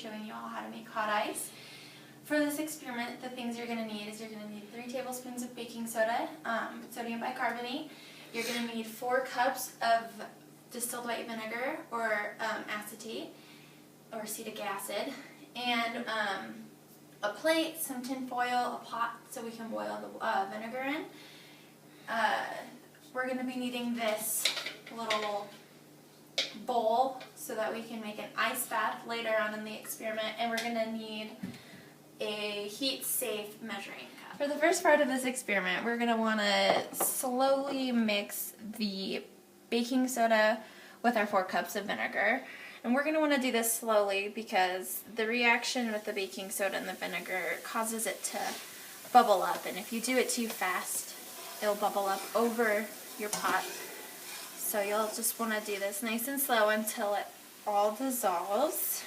showing you all how to make hot ice. For this experiment, the things you're going to need is you're going to need 3 tablespoons of baking soda, sodium bicarbonate. You're going to need 4 cups of distilled white vinegar or acetate or acetic acid, and a plate, some tin foil, a pot so we can boil the vinegar in. We're going to be needing this little bowl so that we can make an ice bath later on in the experiment, and we're going to need a heat-safe measuring cup. For the first part of this experiment, we're going to want to slowly mix the baking soda with our 4 cups of vinegar. And we're going to want to do this slowly because the reaction with the baking soda and the vinegar causes it to bubble up, and if you do it too fast, it'll bubble up over your pot. So you'll just want to do this nice and slow until it all dissolves.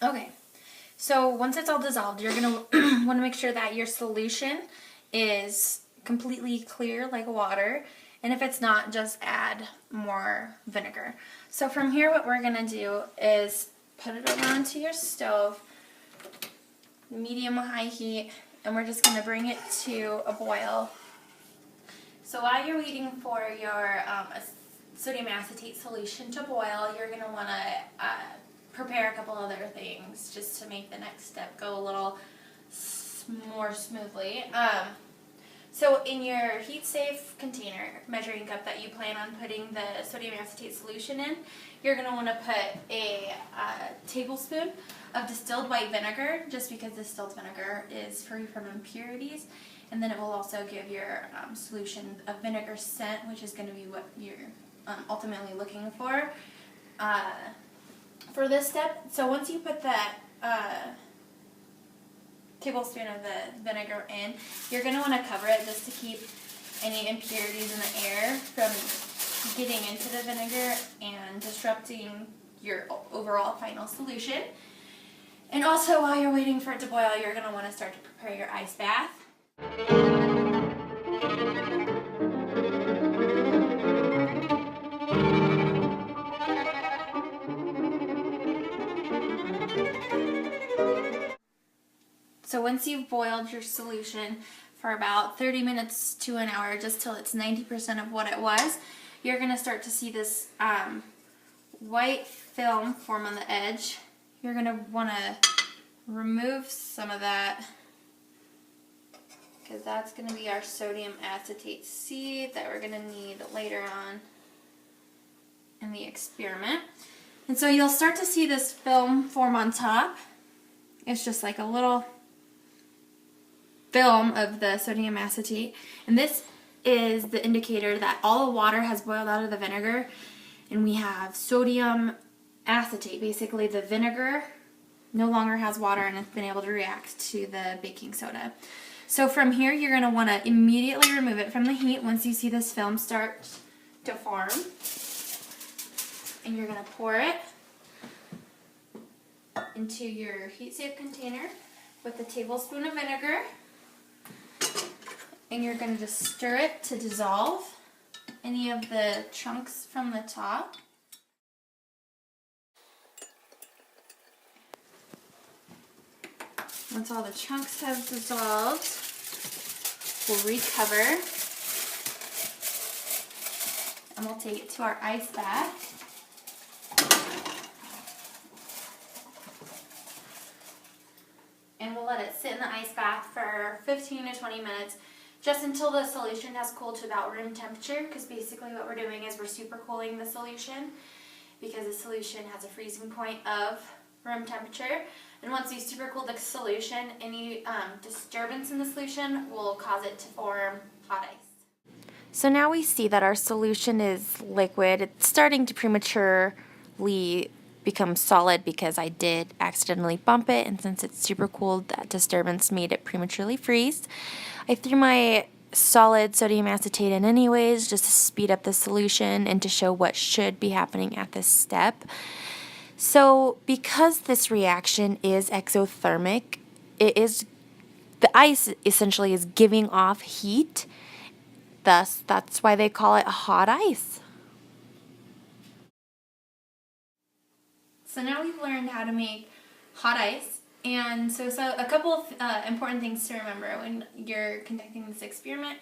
Okay, so once it's all dissolved, you're going to want to make sure that your solution is completely clear like water, and if it's not, just add more vinegar. So from here, what we're going to do is put it over onto your stove, medium-high heat, and we're just going to bring it to a boil. So while you're waiting for your sodium acetate solution to boil, you're going to want to prepare a couple other things just to make the next step go a little more smoothly. So in your heat-safe container measuring cup that you plan on putting the sodium acetate solution in, you're going to want to put a tablespoon of distilled white vinegar, just because distilled vinegar is free from impurities, and then it will also give your solution a vinegar scent, which is going to be what you're ultimately looking for. For this step, so once you put that tablespoon of the vinegar in, you're going to want to cover it just to keep any impurities in the air from getting into the vinegar and disrupting your overall final solution. And also, while you're waiting for it to boil, you're going to want to start to prepare your ice bath. So once you've boiled your solution for about 30 minutes to an hour, just till it's 90% of what it was, you're going to start to see this white film form on the edge. You're going to want to remove some of that, because that's going to be our sodium acetate seed that we're going to need later on in the experiment. And so you'll start to see this film form on top. It's just like a little film of the sodium acetate, and this is the indicator that all the water has boiled out of the vinegar and we have sodium acetate. Basically, the vinegar no longer has water and it's been able to react to the baking soda. So from here, you're going to want to immediately remove it from the heat once you see this film start to form, and you're going to pour it into your heat-safe container with a tablespoon of vinegar. And you're going to just stir it to dissolve any of the chunks from the top. Once all the chunks have dissolved, we'll recover and we'll take it to our ice bath. And we'll let it sit in the ice bath for 15 to 20 minutes, just until the solution has cooled to about room temperature, because basically what we're doing is we're supercooling the solution, because the solution has a freezing point of room temperature. And once you supercool the solution, any disturbance in the solution will cause it to form hot ice. So now we see that our solution is liquid. It's starting to prematurely become solid because I did accidentally bump it, and since it's super cold, that disturbance made it prematurely freeze. I threw my solid sodium acetate in anyways, just to speed up the solution and to show what should be happening at this step. So because this reaction is exothermic, the ice essentially is giving off heat. Thus, that's why they call it hot ice. So now we've learned how to make hot ice. And so a couple of important things to remember when you're conducting this experiment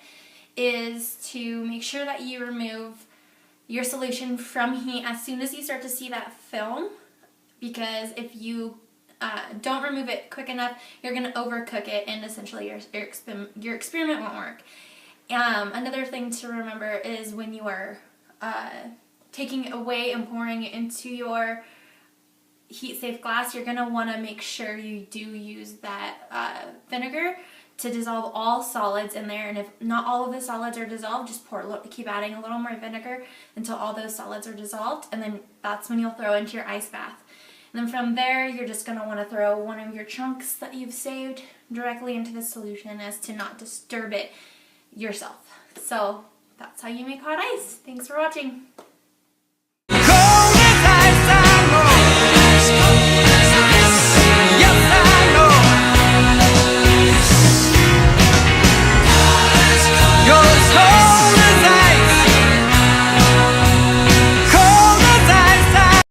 is to make sure that you remove your solution from heat as soon as you start to see that film, because if you don't remove it quick enough, you're going to overcook it and essentially your experiment won't work. Another thing to remember is when you are taking it away and pouring it into your heat-safe glass, you're going to want to make sure you do use that vinegar to dissolve all solids in there. And if not all of the solids are dissolved, just keep adding a little more vinegar until all those solids are dissolved, and then that's when you'll throw into your ice bath. And then from there, you're just going to want to throw one of your chunks that you've saved directly into the solution as to not disturb it yourself. So that's how you make hot ice. Thanks for watching.